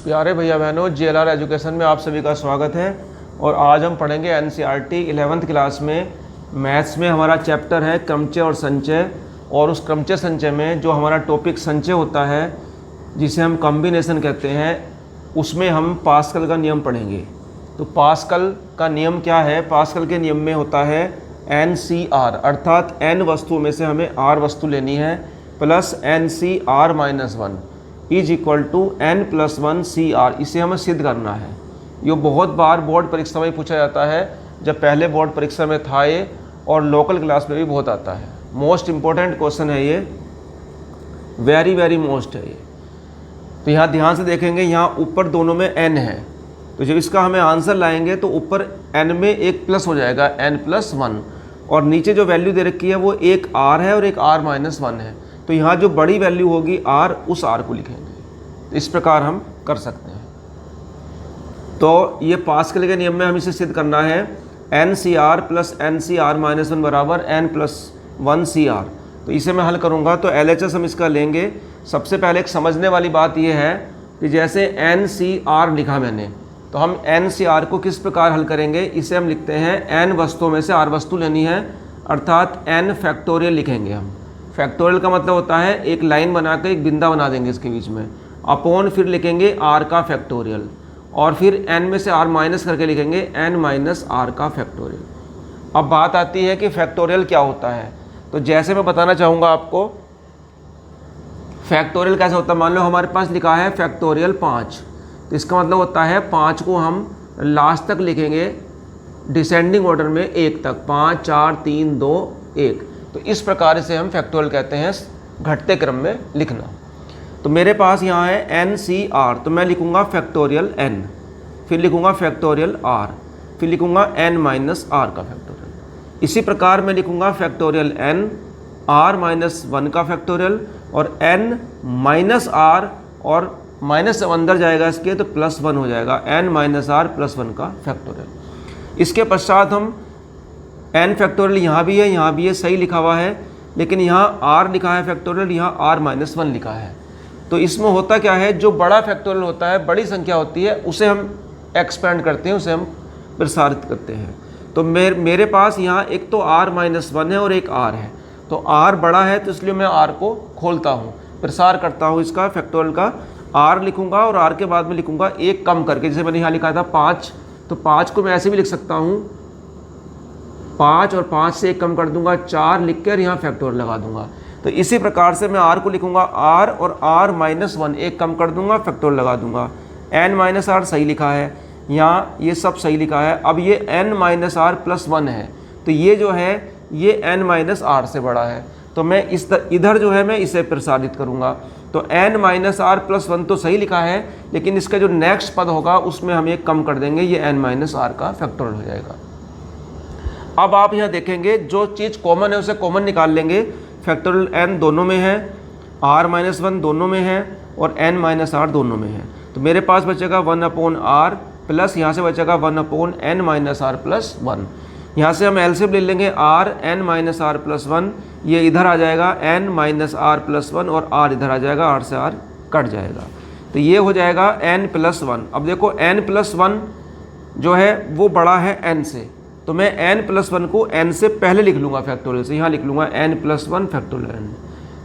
प्यारे भैया बहनों, JLR एजुकेशन में आप सभी का स्वागत है। और आज हम पढ़ेंगे NCERT 11th क्लास में मैथ्स में हमारा चैप्टर है क्रमचय और संचय। और उस क्रमचय संचय में जो हमारा टॉपिक संचय होता है, जिसे हम कॉम्बिनेशन कहते हैं, उसमें हम पास्कल का नियम पढ़ेंगे। तो पास्कल का नियम क्या है? पास्कल के नियम में होता है NCR, अर्थात n वस्तुओं में से हमें r वस्तु लेनी है plus NCR-1 is equal to n+1 CR। इसे हमें सिद्ध करना है। ये बहुत बार बोर्ड परीक्षा में पूछा जाता है। जब पहले बोर्ड परीक्षा में था ये, और लोकल क्लास में भी बहुत आता है। मोस्ट इम्पोर्टेंट क्वेश्चन है ये, वेरी वेरी मोस्ट है ये। तो यहाँ ध्यान से देखेंगे, यहाँ ऊपर दोनों में n है, तो जब इसका हमें आंसर लाएंगे तो ऊपर n में एक प्लस हो जाएगा n+1, और नीचे जो वैल्यू दे रखी है वो एक r है और एक r-1 है। तो यहाँ जो बड़ी वैल्यू होगी r, उस r को लिखेंगे। तो इस प्रकार हम कर सकते हैं। तो ये पास्कल के नियम में हम इसे सिद्ध करना है NCR प्लस NCR-1 बराबर n+1 CR। तो इसे मैं हल करूँगा तो LHS हम इसका लेंगे। सबसे पहले एक समझने वाली बात यह है कि जैसे NCR लिखा मैंने, तो हम NCR को किस प्रकार हल करेंगे? इसे हम लिखते हैं n वस्तुओं में से r वस्तु लेनी है, अर्थात n फैक्टोरियल लिखेंगे हम। फैक्टोरियल का मतलब होता है एक लाइन बना के एक बिंदा बना देंगे इसके बीच में, अपॉन फिर लिखेंगे r का फैक्टोरियल, और फिर n में से r माइनस करके लिखेंगे n-r का फैक्टोरियल। अब बात आती है कि फैक्टोरियल क्या होता है। तो जैसे मैं बताना चाहूँगा आपको फैक्टोरियल कैसे होता है। मान लो हमारे पास लिखा है फैक्टोरियल 5, तो इसका मतलब होता है 5 को हम लास्ट तक लिखेंगे डिसेंडिंग ऑर्डर में 1 तक, 5 4 3 2 1। तो इस प्रकार से हम फैक्टोरियल कहते हैं, घटते क्रम में लिखना। तो मेरे पास यहाँ है NCR, तो मैं लिखूँगा फैक्टोरियल n, फिर लिखूँगा फैक्टोरियल r, फिर लिखूँगा n-r का फैक्टोरियल। इसी प्रकार मैं लिखूँगा फैक्टोरियल n r-1 का फैक्टोरियल, और n-r, और माइनस से अंदर जाएगा इसके तो +1 हो जाएगा n-r+1 का फैक्टोरियल। इसके पश्चात हम n फैक्टोरियल यहाँ भी है, यहाँ भी है, सही लिखा हुआ है, लेकिन यहाँ r लिखा है फैक्टोरियल, यहाँ r-1 लिखा है। तो इसमें होता क्या है, जो बड़ा फैक्टोरियल होता है, बड़ी संख्या होती है, उसे हम एक्सपेंड करते हैं, उसे हम प्रसारित करते हैं। तो मेरे पास यहाँ एक तो r-1 है और एक r है। तो r बड़ा है तो इसलिए मैं r को खोलता हूँ, प्रसार करता हूँ इसका फैक्टोरियल का। r लिखूँगा और r के बाद में लिखूँगा एक कम करके, जैसे मैंने यहाँ लिखा था 5, तो 5 को मैं ऐसे भी लिख सकता हूँ, 5 और 5 से एक कम कर दूंगा, 4 लिख कर यहाँ फैक्टोरियल लगा दूंगा। तो इसी प्रकार से मैं r को लिखूंगा r, और r-1 एक कम कर दूंगा, फैक्टोरियल लगा दूंगा। n-r सही लिखा है, यहाँ ये सब सही लिखा है। अब ये n-r+1 है, तो ये जो है ये n-r से बड़ा है, तो मैं इधर जो है मैं इसे प्रसारित करूँगा। तो n-r+1 तो सही लिखा है, लेकिन इसका जो नेक्स्ट पद होगा उसमें हम एक कम कर देंगे, ये n-r का फैक्टोरियल हो जाएगा। अब आप यहाँ देखेंगे जो चीज़ कॉमन है उसे कॉमन निकाल लेंगे। फैक्टोरियल n दोनों में है, r-1 दोनों में है, और n-r दोनों में है। तो मेरे पास बचेगा 1/r प्लस यहाँ से बचेगा 1/n-r+1। यहाँ से हम एलसीएम ले लेंगे r n-r+1, ये इधर आ जाएगा n-r+1, और r इधर आ जाएगा, r से r कट जाएगा। तो ये हो जाएगा n+1। अब देखो n+1 जो है वो बड़ा है n से, तो मैं n+1 को n से पहले लिख लूँगा फैक्टोरियल से। यहाँ लिख लूँगा n+1 फैक्टोरियल n।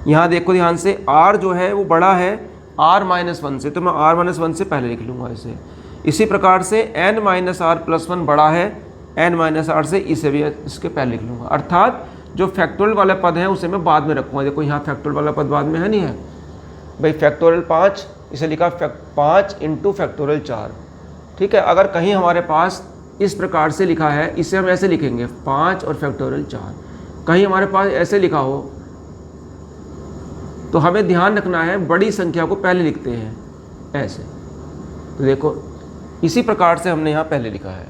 यहाँ देखो ध्यान से, r जो है वो बड़ा है r-1 से, तो मैं r-1 से पहले लिख लूँगा इसे। इसी प्रकार से n-r+1 बड़ा है n-r से, इसे भी इसके पहले लिख लूँगा। अर्थात जो फैक्टोरियल वाला पद है उसे मैं बाद में रखूँगा। देखो यहाँ फैक्टोरियल वाला पद बाद में है, नहीं है भाई। फैक्टोरियल 5 इसे लिखा 5 × फैक्टोरियल 4, ठीक है। अगर कहीं हमारे पास इस प्रकार से लिखा है, इसे हम ऐसे लिखेंगे 5 और फैक्टोरियल 4। कहीं हमारे पास ऐसे लिखा हो तो हमें ध्यान रखना है बड़ी संख्या को पहले लिखते हैं ऐसे। तो देखो इसी प्रकार से हमने यहाँ पहले लिखा है,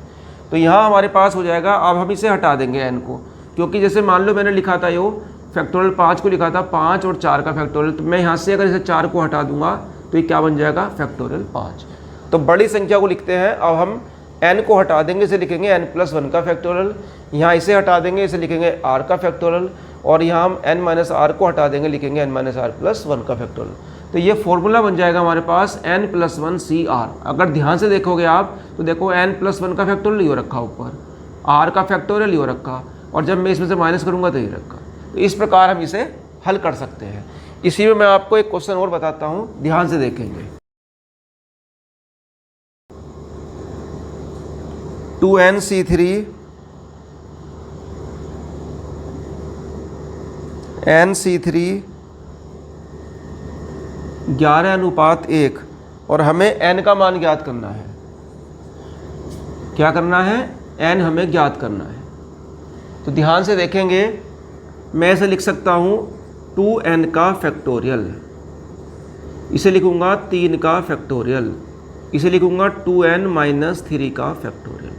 तो यहाँ हमारे पास हो जाएगा। अब हम इसे हटा देंगे n को, क्योंकि जैसे मान लो मैंने लिखा था यो फैक्टोरियल 5 को लिखा था 5 और 4 का फैक्टोरियल, तो मैं यहाँ से अगर इसे 4 को हटा दूंगा तो ये क्या बन जाएगा, फैक्टोरियल 5। तो बड़ी संख्या को लिखते हैं। अब हम n को हटा देंगे, इसे लिखेंगे n+1 का फैक्टोरियल। यहाँ इसे हटा देंगे, इसे लिखेंगे r का फैक्टोरियल, और यहाँ हम n-r को हटा देंगे, लिखेंगे n-r+1 का फैक्टोरियल। तो ये फॉर्मूला बन जाएगा हमारे पास n+1 CR। अगर ध्यान से देखोगे आप तो देखो n+1 का फैक्टोरियल ही हो रखा ऊपर, r का फैक्टोरियल ही हो रखा, और जब मैं इसमें से माइनस करूँगा तो ये रखा। तो इस प्रकार हम इसे हल कर सकते हैं। इसी में मैं आपको एक क्वेश्चन और बताता हूँ, ध्यान से देखेंगे। 2nC3 11:1 और हमें n का मान ज्ञात करना है। क्या करना है? n हमें ज्ञात करना है। तो ध्यान से देखेंगे, मैं इसे लिख सकता हूँ 2n का फैक्टोरियल, इसे लिखूँगा 3 का फैक्टोरियल, इसे लिखूँगा 2n-3 का फैक्टोरियल,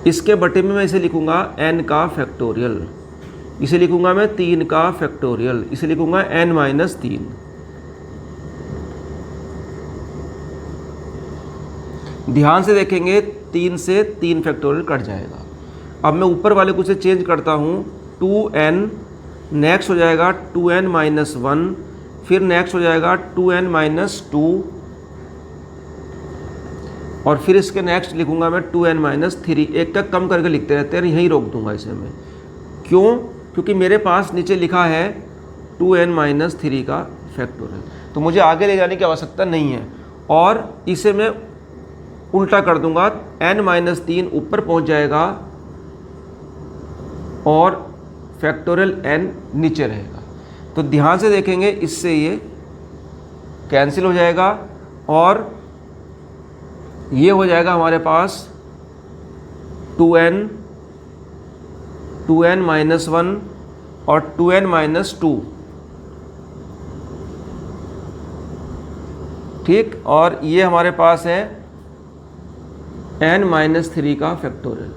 इसके बटे में मैं इसे लिखूँगा n का फैक्टोरियल, इसे लिखूँगा मैं 3 का फैक्टोरियल, इसे लिखूँगा n-3। ध्यान से देखेंगे 3 से 3 फैक्टोरियल कट जाएगा। अब मैं ऊपर वाले को से चेंज करता हूँ, 2n, नेक्स्ट हो जाएगा 2n-1, फिर नेक्स्ट हो जाएगा 2n-2, और फिर इसके नेक्स्ट लिखूंगा मैं 2n-3। एक का कम करके लिखते रहते हैं, यहीं रोक दूंगा इसे मैं। क्यों? क्योंकि मेरे पास नीचे लिखा है 2n-3 का फैक्टोरियल, तो मुझे आगे ले जाने की आवश्यकता नहीं है, और इसे मैं उल्टा कर दूंगा, n-3 ऊपर पहुंच जाएगा और फैक्टोरियल n नीचे रहेगा। तो ध्यान से देखेंगे, इससे ये कैंसिल हो जाएगा और ये हो जाएगा हमारे पास 2n-1 और 2n-2, ठीक। और ये हमारे पास है n-3 का फैक्टोरियल,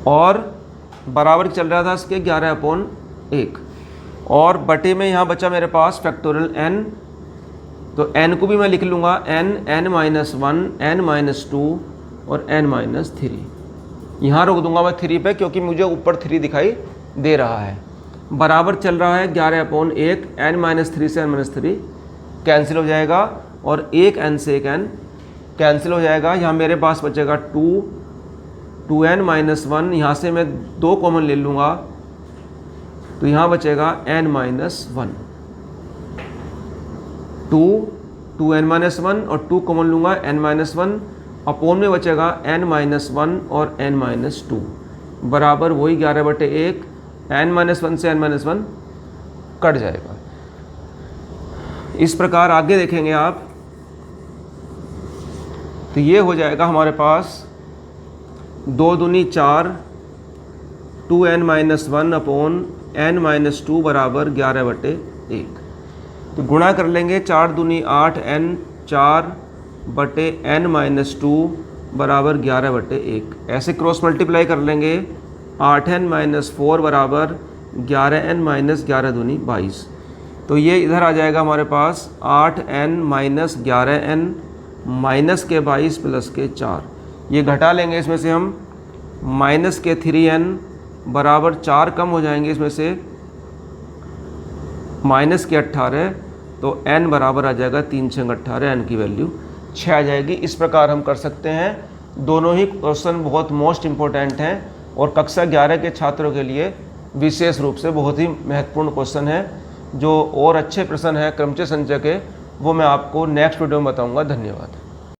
और बराबर चल रहा था इसके 11/1, और बटे में यहाँ बचा मेरे पास फैक्टोरियल n, तो n को भी मैं लिख लूँगा n-1, n-2 और n-3। यहाँ रोक दूंगा मैं 3 पे, क्योंकि मुझे ऊपर 3 दिखाई दे रहा है। बराबर चल रहा है 11/1, n-3 से n-3 कैंसिल हो जाएगा, और एक n से एक n कैंसिल हो जाएगा। यहाँ मेरे पास बचेगा 2n-1, यहाँ से मैं 2 कॉमन ले लूँगा, तो यहाँ बचेगा n-1, 2n-1 और 2 कॉमन लूँगा n-1, अपोन में बचेगा n-1 और n-2, बराबर वही 11/1, n-1 से n-1 कट जाएगा। इस प्रकार आगे देखेंगे आप, तो ये हो जाएगा हमारे पास 2 दूनी 4, 2n-1 अपोन n-2 बराबर 11/1। तो गुणा कर लेंगे, 4 दूनी 8, n 4 बटे n-2 बराबर 11/1। ऐसे क्रॉस मल्टीप्लाई कर लेंगे, 8n-4 बराबर 11n-11 दूनी 22। तो ये इधर आ जाएगा हमारे पास 8n-11n माइनस के 22 प्लस के 4। ये घटा लेंगे इसमें से हम, माइनस के 3n बराबर 4 कम हो जाएंगे इसमें से, माइनस के 18, तो n बराबर आ जाएगा 3 × 18, n की वैल्यू 6 आ जाएगी। इस प्रकार हम कर सकते हैं। दोनों ही क्वेश्चन बहुत मोस्ट इम्पोर्टेंट हैं और कक्षा 11 के छात्रों के लिए विशेष रूप से बहुत ही महत्वपूर्ण क्वेश्चन है। जो और अच्छे प्रश्न हैं क्रमचय संचय के, वो मैं आपको नेक्स्ट वीडियो में बताऊंगा। धन्यवाद।